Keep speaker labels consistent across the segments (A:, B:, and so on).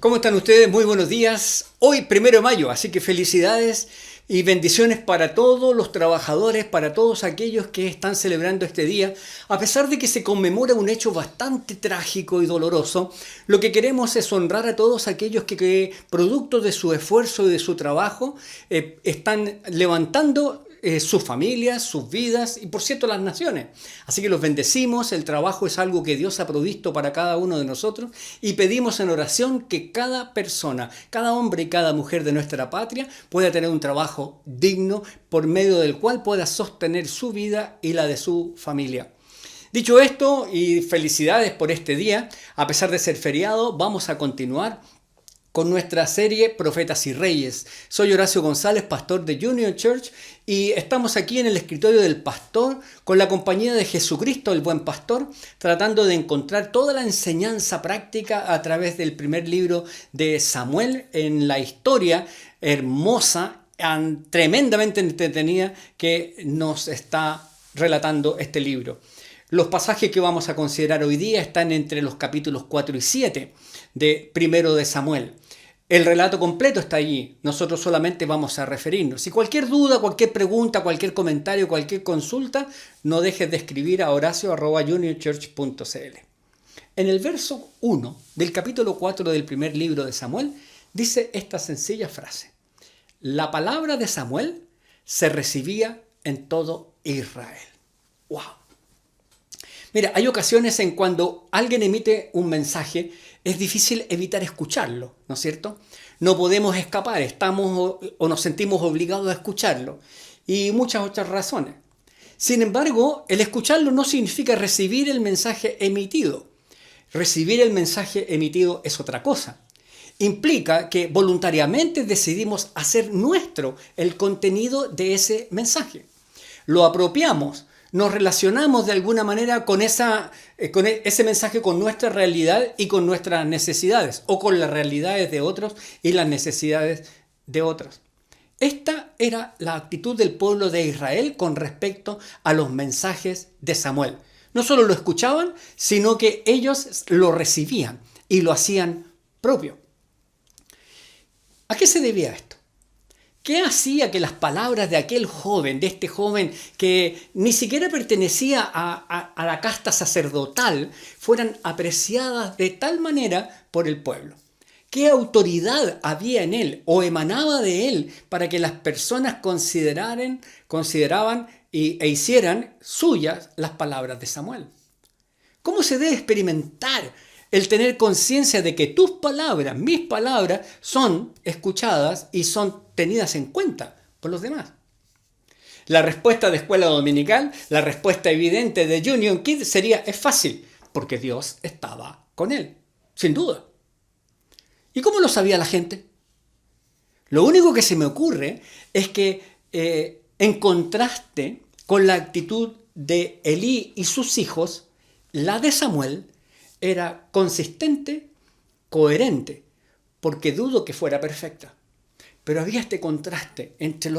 A: ¿Cómo están ustedes? Muy buenos días. Hoy, 1 de mayo, así que felicidades y bendiciones para todos los trabajadores, para todos aquellos que están celebrando este día. A pesar de que se conmemora un hecho bastante trágico y doloroso, lo que queremos es honrar a todos aquellos que producto de su esfuerzo y de su trabajo, están levantando sus familias, sus vidas y por cierto las naciones. Así que los bendecimos, el trabajo es algo que Dios ha provisto para cada uno de nosotros y pedimos en oración que cada persona, cada hombre y cada mujer de nuestra patria pueda tener un trabajo digno por medio del cual pueda sostener su vida y la de su familia. Dicho esto, y felicidades por este día, a pesar de ser feriado, vamos a continuar con nuestra serie Profetas y Reyes. Soy Horacio González, pastor de Union Church, y estamos aquí en el escritorio del pastor con la compañía de Jesucristo, el buen pastor, tratando de encontrar toda la enseñanza práctica a través del primer libro de Samuel en la historia hermosa, tremendamente entretenida que nos está relatando este libro. Los pasajes que vamos a considerar hoy día están entre los capítulos 4 y 7 de Primero de Samuel. El relato completo está allí, nosotros solamente vamos a referirnos. Si cualquier duda, cualquier pregunta, cualquier comentario, cualquier consulta, no dejes de escribir a horacio@unionchurch.cl. En el verso 1 del capítulo 4 del primer libro de Samuel, dice esta sencilla frase: la palabra de Samuel se recibía en todo Israel. ¡Wow! Mira, hay ocasiones en cuando alguien emite un mensaje, es difícil evitar escucharlo, ¿no es cierto? No podemos escapar, estamos o nos sentimos obligados a escucharlo. Y muchas otras razones. Sin embargo, el escucharlo no significa recibir el mensaje emitido. Recibir el mensaje emitido es otra cosa. Implica que voluntariamente decidimos hacer nuestro el contenido de ese mensaje. Lo apropiamos. Nos relacionamos de alguna manera con ese mensaje, con nuestra realidad y con nuestras necesidades, o con las realidades de otros y las necesidades de otros. Esta era la actitud del pueblo de Israel con respecto a los mensajes de Samuel. No solo lo escuchaban, sino que ellos lo recibían y lo hacían propio. ¿A qué se debía esto? ¿Qué hacía que las palabras de aquel joven, de este joven que ni siquiera pertenecía a la casta sacerdotal, fueran apreciadas de tal manera por el pueblo? ¿Qué autoridad había en él o emanaba de él para que las personas consideraban e hicieran suyas las palabras de Samuel? ¿Cómo se debe experimentar el tener conciencia de que tus palabras, mis palabras, son escuchadas y son tenidas en cuenta por los demás? La respuesta de escuela dominical, la respuesta evidente de Union Kid sería: es fácil, porque Dios estaba con él, sin duda. ¿Y cómo lo sabía la gente? Lo único que se me ocurre es que en contraste con la actitud de Elí y sus hijos, la de Samuel era consistente, coherente, porque dudo que fuera perfecta. Pero había este contraste entre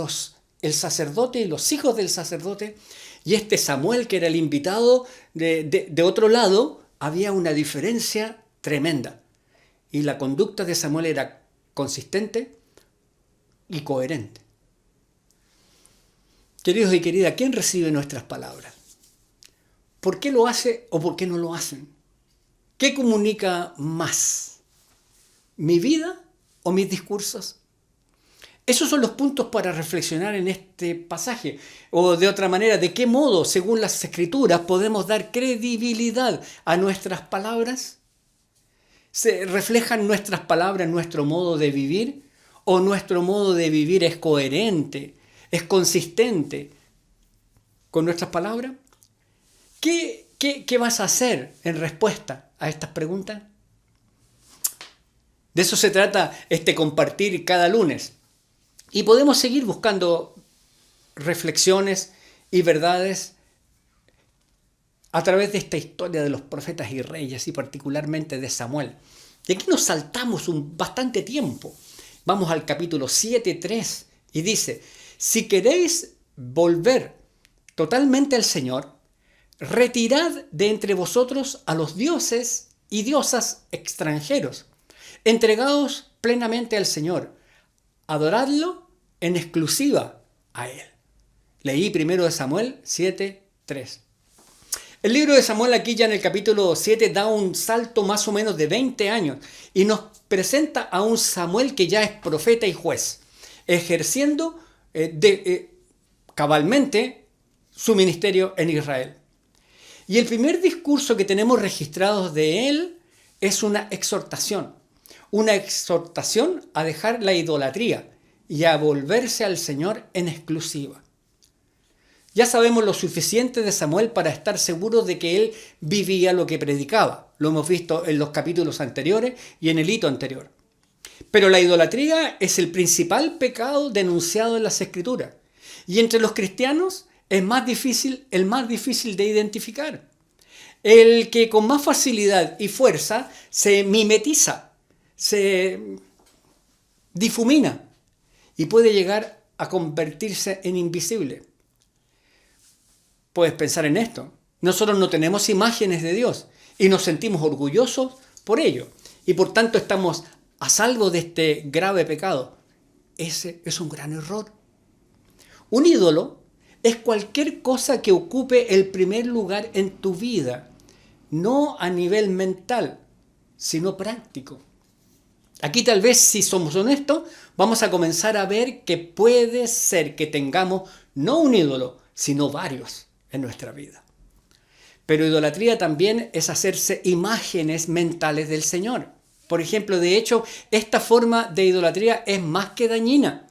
A: el sacerdote y los hijos del sacerdote, y este Samuel, que era el invitado de otro lado. Había una diferencia tremenda. Y la conducta de Samuel era consistente y coherente. Queridos y queridas, ¿quién recibe nuestras palabras? ¿Por qué lo hace o por qué no lo hacen? ¿Qué comunica más? ¿Mi vida o mis discursos? Esos son los puntos para reflexionar en este pasaje. O de otra manera, ¿de qué modo, según las Escrituras, podemos dar credibilidad a nuestras palabras? ¿Se reflejan nuestras palabras en nuestro modo de vivir? ¿O nuestro modo de vivir es coherente, es consistente con nuestras palabras? ¿Qué vas a hacer en respuesta a estas preguntas? De eso se trata este compartir cada lunes. Y podemos seguir buscando reflexiones y verdades a través de esta historia de los profetas y reyes, y particularmente de Samuel. Y aquí nos saltamos bastante tiempo. Vamos al capítulo 7:3 y dice: si queréis volver totalmente al Señor, retirad de entre vosotros a los dioses y diosas extranjeros entregados plenamente al Señor, adoradlo en exclusiva a Él. Leí 1 Samuel 7:3. El libro de Samuel aquí ya en el capítulo 7 da un salto más o menos de 20 años y nos presenta a un Samuel que ya es profeta y juez, ejerciendo cabalmente su ministerio en Israel. Y el primer discurso que tenemos registrado de él es una exhortación a dejar la idolatría y a volverse al Señor en exclusiva. Ya sabemos lo suficiente de Samuel para estar seguros de que él vivía lo que predicaba. Lo hemos visto en los capítulos anteriores y en el hito anterior. Pero la idolatría es el principal pecado denunciado en las Escrituras. Y entre los cristianos es el más difícil de identificar. El que con más facilidad y fuerza se mimetiza, se difumina y puede llegar a convertirse en invisible. Puedes pensar en esto. Nosotros no tenemos imágenes de Dios y nos sentimos orgullosos por ello. Y por tanto estamos a salvo de este grave pecado. Ese es un gran error. Un ídolo es cualquier cosa que ocupe el primer lugar en tu vida, no a nivel mental, sino práctico. Aquí tal vez, si somos honestos, vamos a comenzar a ver que puede ser que tengamos no un ídolo, sino varios en nuestra vida. Pero idolatría también es hacerse imágenes mentales del Señor. Por ejemplo, de hecho, esta forma de idolatría es más que dañina.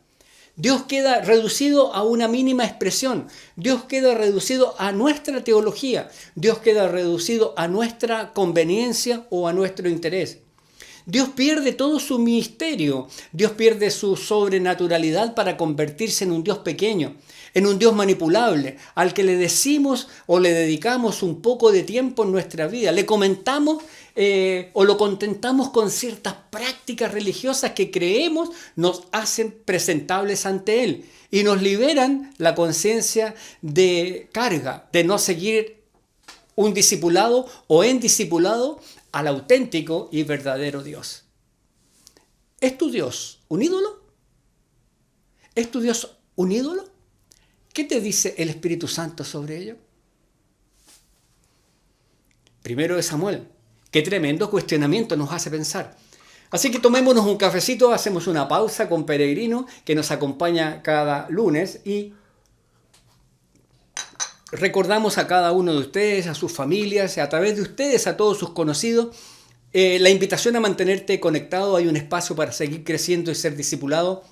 A: Dios queda reducido a una mínima expresión. Dios queda reducido a nuestra teología. Dios queda reducido a nuestra conveniencia o a nuestro interés. Dios pierde todo su misterio. Dios pierde su sobrenaturalidad para convertirse en un Dios pequeño, en un Dios manipulable, al que le decimos o le dedicamos un poco de tiempo en nuestra vida. Le comentamos o lo contentamos con ciertas prácticas religiosas que creemos nos hacen presentables ante Él y nos liberan la conciencia de carga, de no seguir un discipulado o en discipulado al auténtico y verdadero Dios. ¿Es tu Dios un ídolo? ¿Es tu Dios un ídolo? ¿Qué te dice el Espíritu Santo sobre ello? 1 Samuel. Qué tremendo cuestionamiento nos hace pensar. Así que tomémonos un cafecito, hacemos una pausa con Peregrino, que nos acompaña cada lunes, y recordamos a cada uno de ustedes, a sus familias, a través de ustedes, a todos sus conocidos, la invitación a mantenerte conectado. Hay un espacio para seguir creciendo y ser discipulado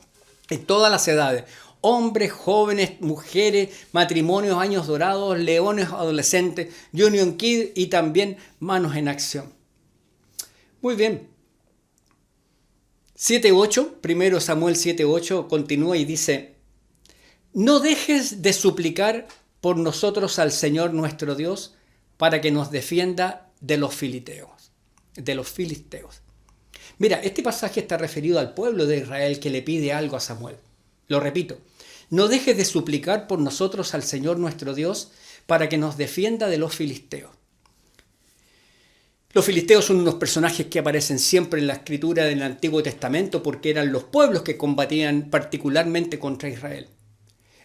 A: en todas las edades. Hombres, jóvenes, mujeres, matrimonios, años dorados, leones, adolescentes, Union Kid y también manos en acción. Muy bien. 7:8, 1 Samuel 7:8 continúa y dice: no dejes de suplicar por nosotros al Señor nuestro Dios para que nos defienda de los filisteos. Mira, este pasaje está referido al pueblo de Israel que le pide algo a Samuel. Lo repito, no dejes de suplicar por nosotros al Señor nuestro Dios para que nos defienda de los filisteos. Los filisteos son unos personajes que aparecen siempre en la escritura del Antiguo Testamento porque eran los pueblos que combatían particularmente contra Israel.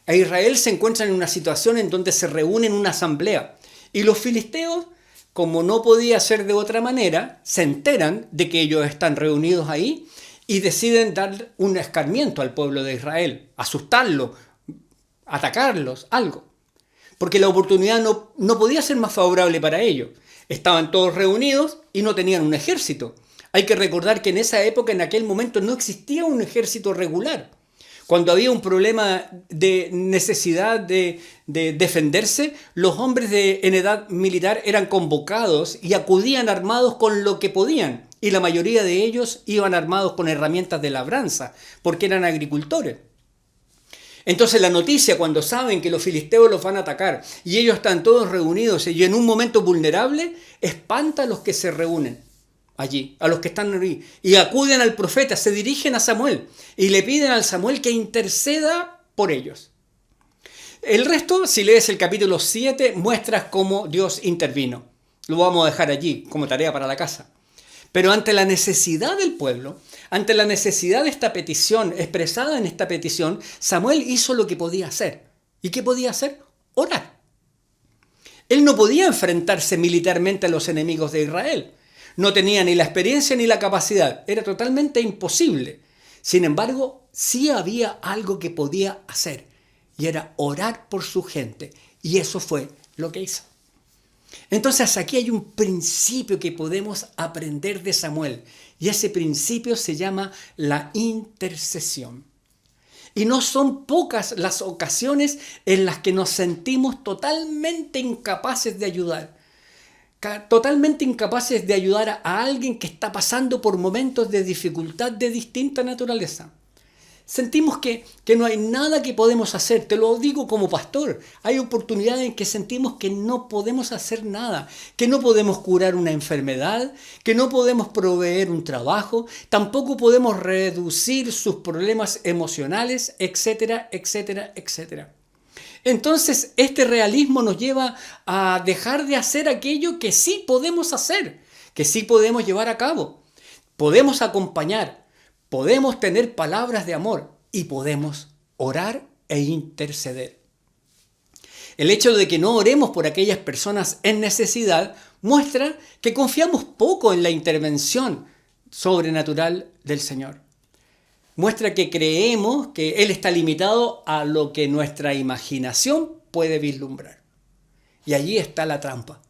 A: A Israel se encuentra en una situación en donde se reúne en una asamblea y los filisteos, como no podía ser de otra manera, se enteran de que ellos están reunidos ahí y deciden dar un escarmiento al pueblo de Israel, asustarlo, atacarlos, algo. Porque la oportunidad no podía ser más favorable para ellos. Estaban todos reunidos y no tenían un ejército. Hay que recordar que en esa época, en aquel momento, no existía un ejército regular. Cuando había un problema de necesidad de defenderse, los hombres en edad militar eran convocados y acudían armados con lo que podían. Y la mayoría de ellos iban armados con herramientas de labranza, porque eran agricultores. Entonces la noticia, cuando saben que los filisteos los van a atacar y ellos están todos reunidos y en un momento vulnerable, espanta a los que se reúnen allí, a los que están allí, y acuden al profeta, se dirigen a Samuel y le piden al Samuel que interceda por ellos. El resto, si lees el capítulo 7, muestras cómo Dios intervino. Lo vamos a dejar allí como tarea para la casa. Pero ante la necesidad del pueblo, ante la necesidad de esta petición, expresada en esta petición, Samuel hizo lo que podía hacer. ¿Y qué podía hacer? Orar. Él no podía enfrentarse militarmente a los enemigos de Israel. No tenía ni la experiencia ni la capacidad. Era totalmente imposible. Sin embargo, sí había algo que podía hacer. Y era orar por su gente. Y eso fue lo que hizo. Entonces aquí hay un principio que podemos aprender de Samuel. Y ese principio se llama la intercesión. Y no son pocas las ocasiones en las que nos sentimos totalmente incapaces de ayudar. Totalmente incapaces de ayudar a alguien que está pasando por momentos de dificultad de distinta naturaleza. Sentimos que no hay nada que podemos hacer. Te lo digo como pastor. Hay oportunidades en que sentimos que no podemos hacer nada, que no podemos curar una enfermedad, que no podemos proveer un trabajo, tampoco podemos reducir sus problemas emocionales, etcétera, etcétera, etcétera. Entonces, este realismo nos lleva a dejar de hacer aquello que sí podemos hacer, que sí podemos llevar a cabo. Podemos acompañar. Podemos tener palabras de amor y podemos orar e interceder. El hecho de que no oremos por aquellas personas en necesidad muestra que confiamos poco en la intervención sobrenatural del Señor. Muestra que creemos que Él está limitado a lo que nuestra imaginación puede vislumbrar. Y allí está la trampa,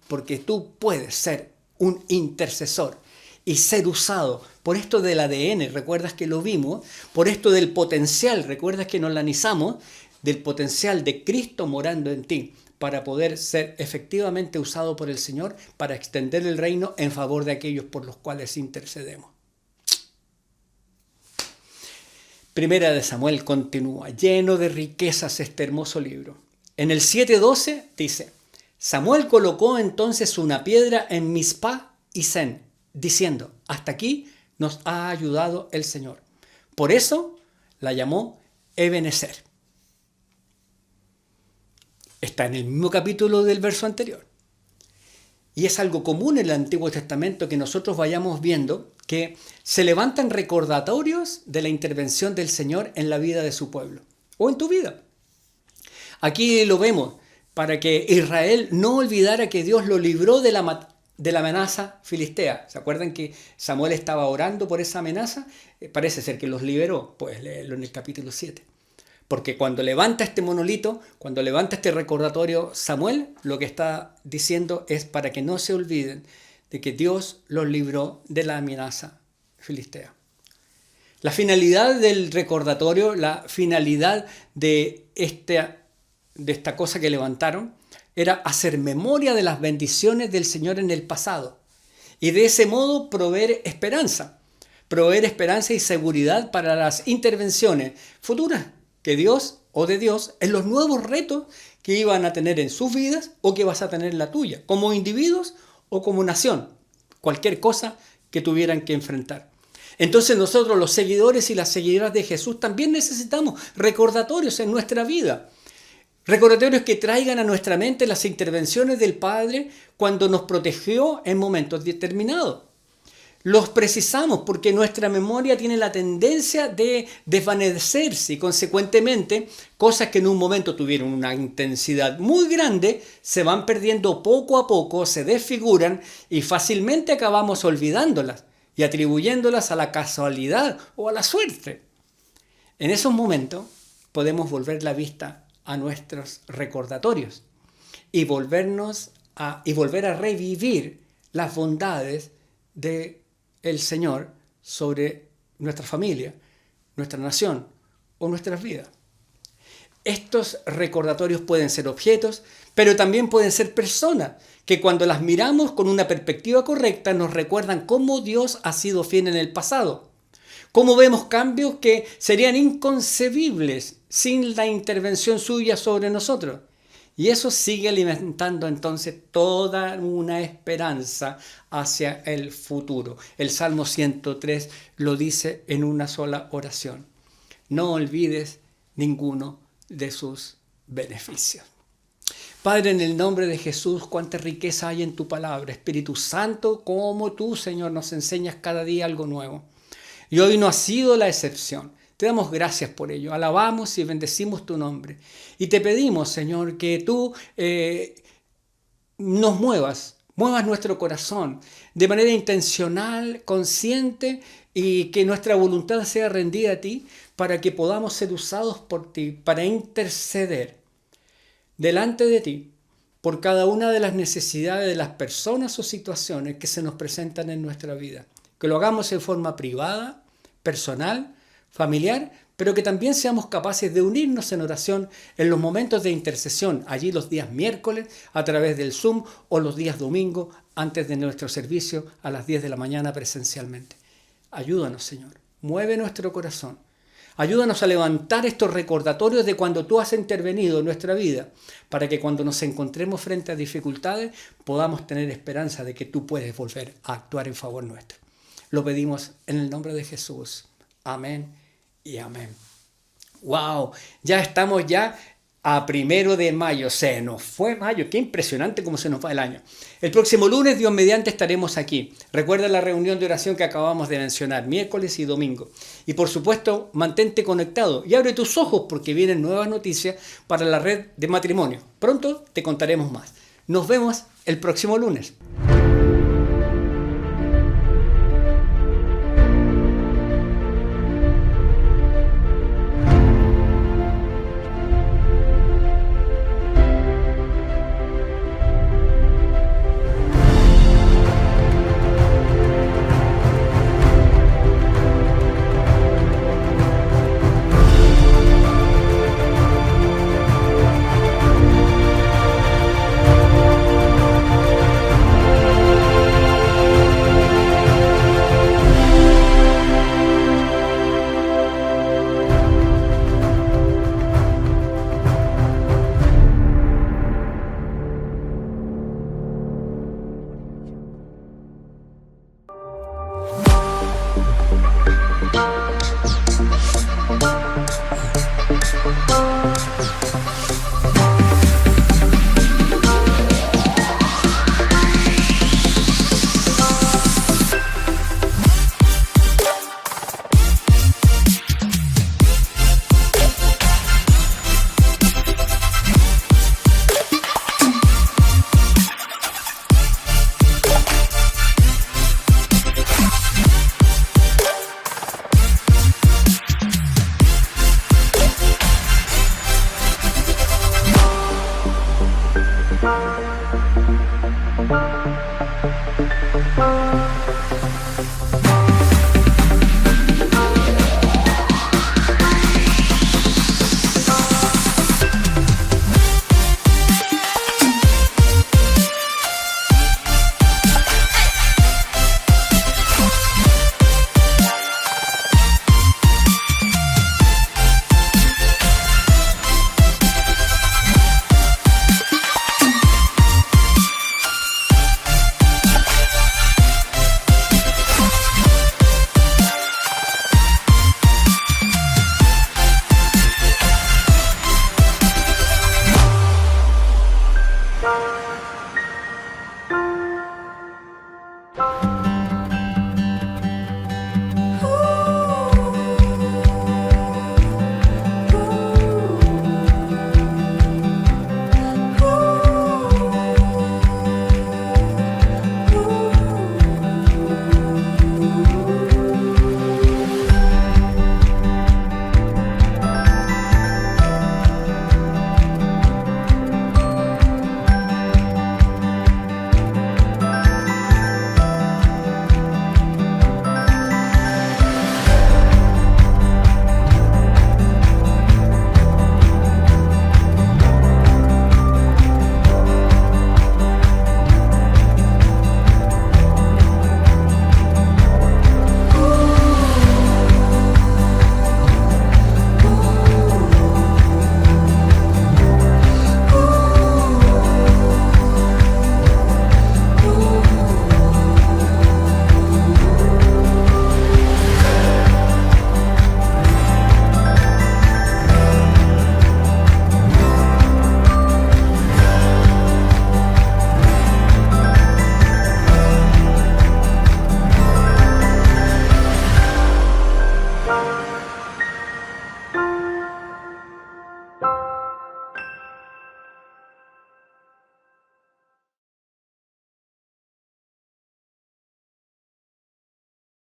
A: porque tú puedes ser un intercesor y ser usado por esto del ADN, recuerdas que lo vimos, por esto del potencial, recuerdas que nos lo analizamos, del potencial de Cristo morando en ti, para poder ser efectivamente usado por el Señor, para extender el reino en favor de aquellos por los cuales intercedemos. Primera de Samuel continúa, lleno de riquezas este hermoso libro. En el 7:12 dice, Samuel colocó entonces una piedra en Mizpah y Sen, diciendo, hasta aquí nos ha ayudado el Señor. Por eso la llamó Ebenezer. Está en el mismo capítulo del verso anterior. Y es algo común en el Antiguo Testamento que nosotros vayamos viendo que se levantan recordatorios de la intervención del Señor en la vida de su pueblo o en tu vida. Aquí lo vemos para que Israel no olvidara que Dios lo libró de la amenaza filistea. ¿Se acuerdan que Samuel estaba orando por esa amenaza? Parece ser que los liberó. Pues léelo en el capítulo 7. Porque cuando levanta este monolito, cuando levanta este recordatorio Samuel, lo que está diciendo es para que no se olviden de que Dios los libró de la amenaza filistea. La finalidad del recordatorio, la finalidad de esta cosa que levantaron, era hacer memoria de las bendiciones del Señor en el pasado y de ese modo proveer esperanza y seguridad para las intervenciones futuras que Dios o de Dios en los nuevos retos que iban a tener en sus vidas o que vas a tener en la tuya, como individuos o como nación, cualquier cosa que tuvieran que enfrentar. Entonces nosotros los seguidores y las seguidoras de Jesús también necesitamos recordatorios en nuestra vida. Recordatorios que traigan a nuestra mente las intervenciones del Padre cuando nos protegió en momentos determinados. Los precisamos porque nuestra memoria tiene la tendencia de desvanecerse y consecuentemente cosas que en un momento tuvieron una intensidad muy grande se van perdiendo poco a poco, se desfiguran y fácilmente acabamos olvidándolas y atribuyéndolas a la casualidad o a la suerte. En esos momentos podemos volver la vista a nuestros recordatorios y volver a revivir las bondades de el Señor sobre nuestra familia, nuestra nación o nuestras vidas. Estos recordatorios pueden ser objetos, pero también pueden ser personas que cuando las miramos con una perspectiva correcta nos recuerdan cómo Dios ha sido fiel en el pasado, cómo vemos cambios que serían inconcebibles sin la intervención suya sobre nosotros. Y eso sigue alimentando entonces toda una esperanza hacia el futuro. El Salmo 103 lo dice en una sola oración. No olvides ninguno de sus beneficios. Padre, en el nombre de Jesús, cuánta riqueza hay en tu palabra. Espíritu Santo, como tú, Señor, nos enseñas cada día algo nuevo. Y hoy no ha sido la excepción. Te damos gracias por ello. Alabamos y bendecimos tu nombre. Y te pedimos, Señor, que tú nos muevas nuestro corazón de manera intencional, consciente, y que nuestra voluntad sea rendida a ti para que podamos ser usados por ti, para interceder delante de ti por cada una de las necesidades de las personas o situaciones que se nos presentan en nuestra vida. Que lo hagamos en forma privada, personal, familiar, pero que también seamos capaces de unirnos en oración en los momentos de intercesión, allí los días miércoles a través del Zoom o los días domingo antes de nuestro servicio a las 10 de la mañana presencialmente. Ayúdanos, Señor, mueve nuestro corazón. Ayúdanos a levantar estos recordatorios de cuando tú has intervenido en nuestra vida, para que cuando nos encontremos frente a dificultades podamos tener esperanza de que tú puedes volver a actuar en favor nuestro. Lo pedimos en el nombre de Jesús. Amén y amén. ¡Wow! Ya estamos a 1 de mayo. Se nos fue mayo. Qué impresionante cómo se nos va el año. El próximo lunes, Dios mediante, estaremos aquí. Recuerda la reunión de oración que acabamos de mencionar, miércoles y domingo. Y por supuesto, mantente conectado y abre tus ojos porque vienen nuevas noticias para la red de matrimonio. Pronto te contaremos más. Nos vemos el próximo lunes.